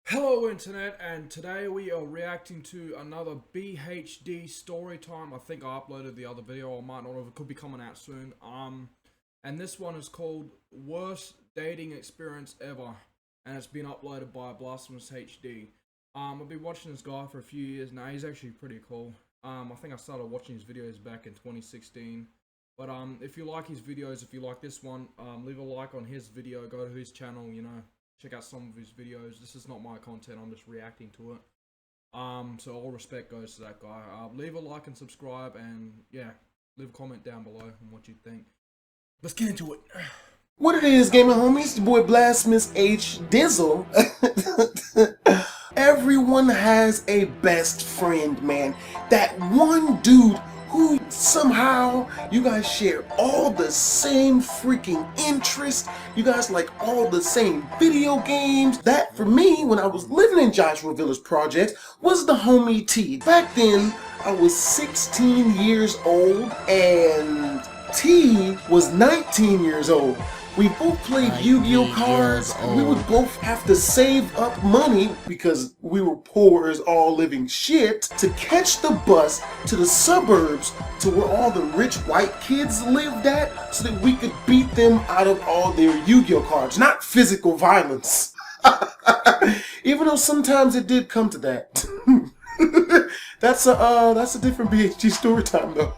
Hello Internet, and today we are reacting to another BHD story time. I think I uploaded the other video, I might not have, it could be coming out soon. And this one is called Worst Dating Experience Ever, and it's been uploaded by BlastphamousHD. I've been watching this guy for a few years now. He's actually pretty cool. I think I started watching his videos back in 2016. But if you like his videos, if you like this one, leave a like on his video, go to his channel, check out some of his videos. This is not my content, I'm just reacting to it. So all respect goes to that guy. Leave a like and subscribe, and yeah, leave a comment down below on what you think. Let's get into it. What it is, gaming homies, your boy BlastphamousHD. Everyone has a best friend, man. That one dude who somehow you guys share all the same freaking interests. You guys like all the same video games. That, for me, when I was living in Joshua Village Project, was the homie T. Back then, I was 16 years old and T was 19 years old. We both played Yu-Gi-Oh cards, and we would both have to save up money because we were poor as all living shit to catch the bus to the suburbs to where all the rich white kids lived at so that we could beat them out of all their Yu-Gi-Oh cards. Not physical violence. Even though sometimes it did come to that. That's a different BHD story time though.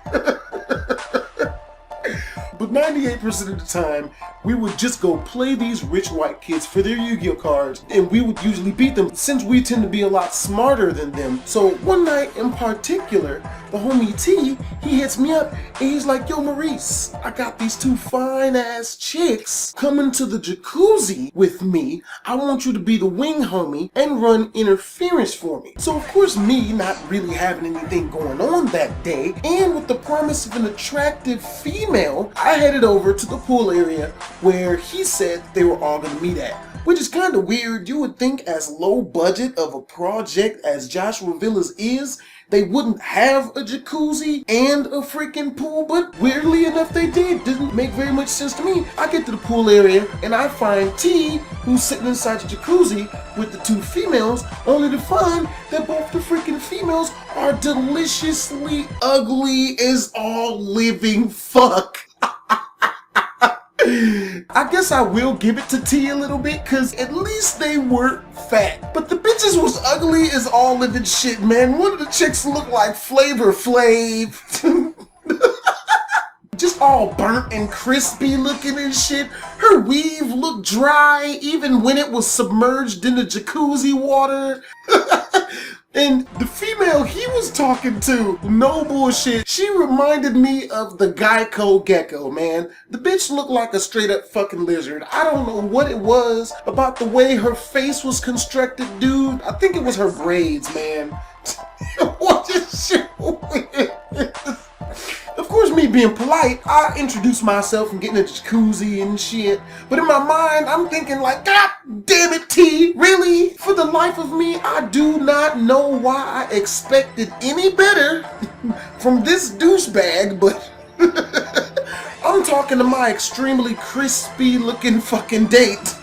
But 98% of the time, we would just go play these rich white kids for their Yu-Gi-Oh cards, and we would usually beat them since we tend to be a lot smarter than them. So one night in particular, the homie T, he hits me up and he's like, "Yo Maurice, I got these two fine ass chicks coming to the jacuzzi with me. I want you to be the wing homie and run interference for me." So of course, me not really having anything going on that day, and with the promise of an attractive female, I headed over to the pool area where he said they were all gonna meet at. Which is kind of weird. You would think as low budget of a project as Joshua Villas is, they wouldn't have a jacuzzi and a freaking pool, but weirdly enough they did. Didn't make very much sense to me. I get to the pool area and I find T, who's sitting inside the jacuzzi with the two females, only to find that both the freaking females are deliciously ugly as all living fuck. I guess I will give it to T a little bit, cause at least they weren't fat. But the bitches was ugly as all living shit, man. One of the chicks looked like Flavor Flav. Just all burnt and crispy looking and shit. Her weave looked dry even when it was submerged in the jacuzzi water. And the female he was talking to, no bullshit, she reminded me of the Geico gecko, man. The bitch looked like a straight up fucking lizard. I don't know what it was about the way her face was constructed, dude. I think it was her braids, man. What is shit with? Of course, me being polite, I introduced myself and getting a jacuzzi and shit. But in my mind, I'm thinking like, God damn it, T, really? For the life of me, I do not know why I expected any better from this douchebag, but I'm talking to my extremely crispy looking fucking date.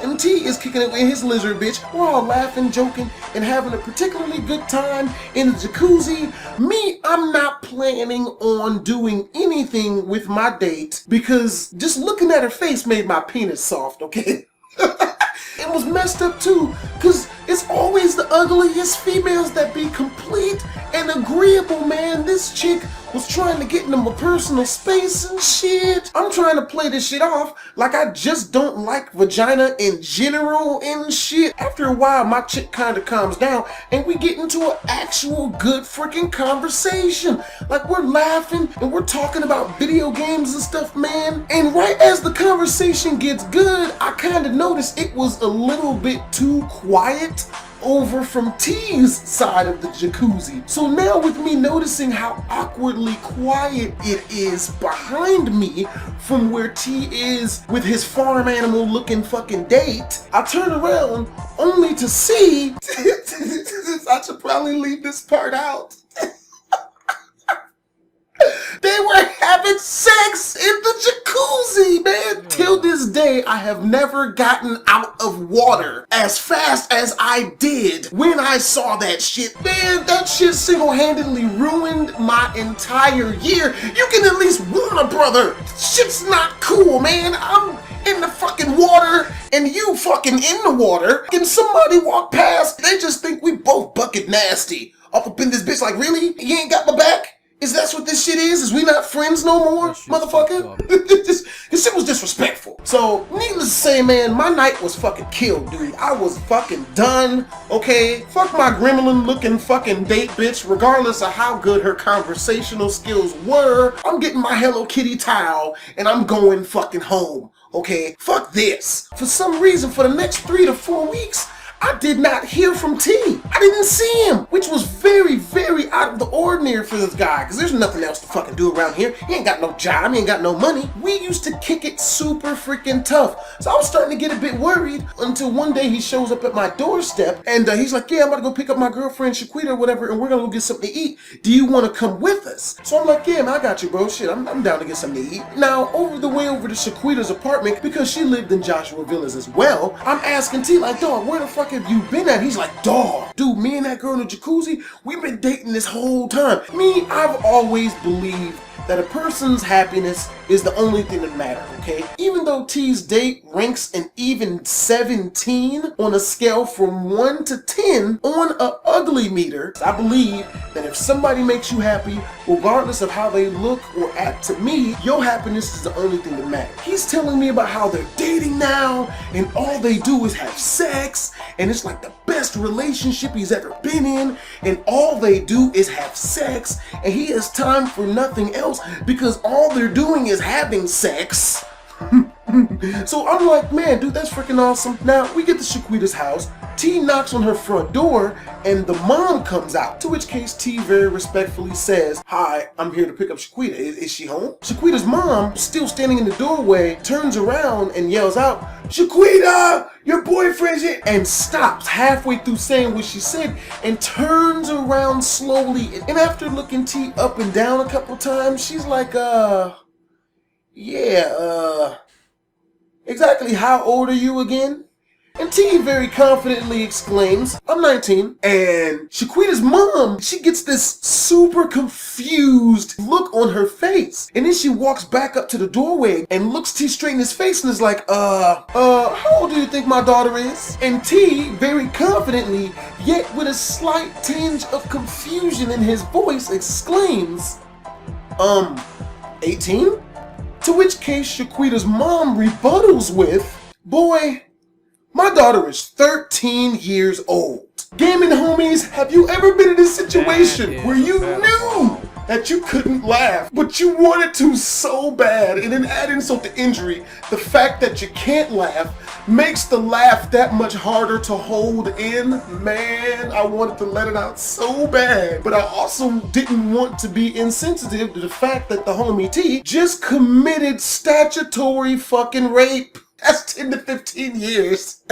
And T is kicking it with his lizard bitch. We're all laughing, joking, and having a particularly good time in the jacuzzi. Me, I'm not planning on doing anything with my date because just looking at her face made my penis soft, okay? It was messed up too, cause it's always the ugliest females that be complete and agreeable, man. This chick was trying to get into my personal space and shit. I'm trying to play this shit off like I just don't like vagina in general and shit. After a while, my chick kinda calms down and we get into an actual good freaking conversation. Like we're laughing and we're talking about video games and stuff, man. And right as the conversation gets good, I kinda noticed it was a little bit too quiet over from T's side of the jacuzzi. So now with me noticing how awkwardly quiet it is behind me from where T is with his farm animal looking fucking date, I turn around only to see, I should probably leave this part out. That they were having sex in the jacuzzi, man. Till this day, I have never gotten out of water as fast as I did when I saw that shit. Man, that shit single-handedly ruined my entire year. You can at least warn a brother. Shit's not cool, man. I'm in the fucking water and you fucking in the water. Can somebody walk past? They just think we both bucket nasty. Up in this bitch like, really? You ain't got my back? Is that what this shit is? Is we not friends no more, motherfucker? This shit was disrespectful. So, needless to say, man, my night was fucking killed, dude. I was fucking done, okay? Fuck my gremlin-looking fucking date bitch, regardless of how good her conversational skills were. I'm getting my Hello Kitty towel, and I'm going fucking home, okay? Fuck this. For some reason, for the next 3 to 4 weeks, I did not hear from T. I didn't see him, which was very, very out of the ordinary for this guy, because there's nothing else to fucking do around here. He ain't got no job, he ain't got no money. We used to kick it super freaking tough. So I was starting to get a bit worried until one day he shows up at my doorstep and he's like, yeah, I'm about to go pick up my girlfriend Shaquita or whatever, and we're gonna go get something to eat. Do you want to come with us? So I'm like, yeah, man, I got you, bro. Shit, I'm down to get something to eat. Now, over the way over to Shaquita's apartment, because she lived in Joshua Villas as well, I'm asking T, like, dog, where the fuck have you been at? He's like, dog, dude, me and that girl in the jacuzzi, we've been dating this whole time. Me, I've always believed that a person's happiness is the only thing that matters, okay? Even though T's date ranks an even 17 on a scale from 1 to 10 on a ugly meter, I believe that if somebody makes you happy, regardless of how they look or act, to me, your happiness is the only thing that matters. He's telling me about how they're dating now, and all they do is have sex, and it's like the best relationship he's ever been in, and all they do is have sex, and he has time for nothing else because all they're doing is having sex. So I'm like, man, dude, that's freaking awesome. Now, we get to Shaquita's house. T knocks on her front door, and the mom comes out, to which case T very respectfully says, hi, I'm here to pick up Shaquita. Is she home? Shaquita's mom, still standing in the doorway, turns around and yells out, Shaquita, your boyfriend's here, and stops halfway through saying what she said and turns around slowly. And after looking T up and down a couple times, she's like, exactly how old are you again? And T very confidently exclaims, I'm 19. And Shaquita's mom, she gets this super confused look on her face. And then she walks back up to the doorway and looks T straight in his face and is like, how old do you think my daughter is? And T very confidently, yet with a slight tinge of confusion in his voice, exclaims, 18? To which case Shaquita's mom rebuttals with, boy, my daughter is 13 years old. Gaming homies, have you ever been in a situation where you knew that you couldn't laugh, but you wanted to so bad, and then add insult to injury, the fact that you can't laugh makes the laugh that much harder to hold in? Man, I wanted to let it out so bad, but I also didn't want to be insensitive to the fact that the homie T just committed statutory fucking rape. That's 10 to 15 years.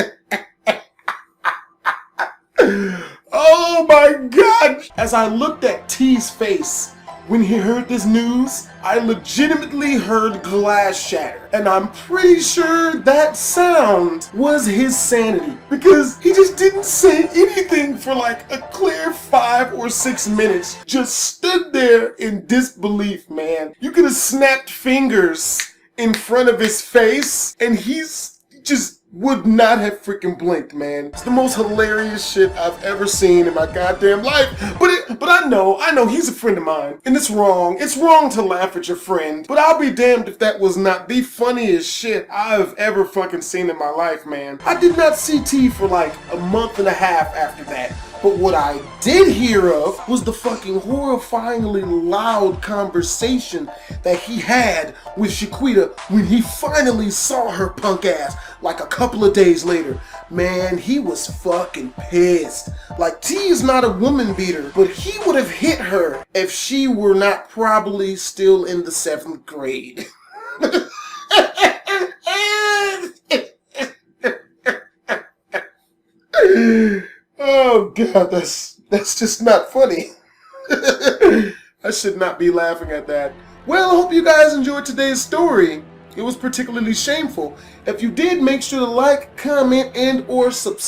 Oh my God. As I looked at T's face when he heard this news, I legitimately heard glass shatter. And I'm pretty sure that sound was his sanity, because he just didn't say anything for like a clear 5 or 6 minutes. Just stood there in disbelief, man. You could have snapped fingers in front of his face and he's just would not have freaking blinked, man. It's the most hilarious shit I've ever seen in my goddamn life. But I know he's a friend of mine, and it's wrong. It's wrong to laugh at your friend, but I'll be damned if that was not the funniest shit I've ever fucking seen in my life, man. I did not see T for like a month and a half after that. But what I did hear of was the fucking horrifyingly loud conversation that he had with Shaquita when he finally saw her punk ass like a couple of days later. Man, he was fucking pissed. Like, T is not a woman beater, but he would have hit her if she were not probably still in the 7th grade. Oh God, that's just not funny. I should not be laughing at that. Well, I hope you guys enjoyed today's story. It was particularly shameful. If you did, make sure to like, comment, and or subscribe.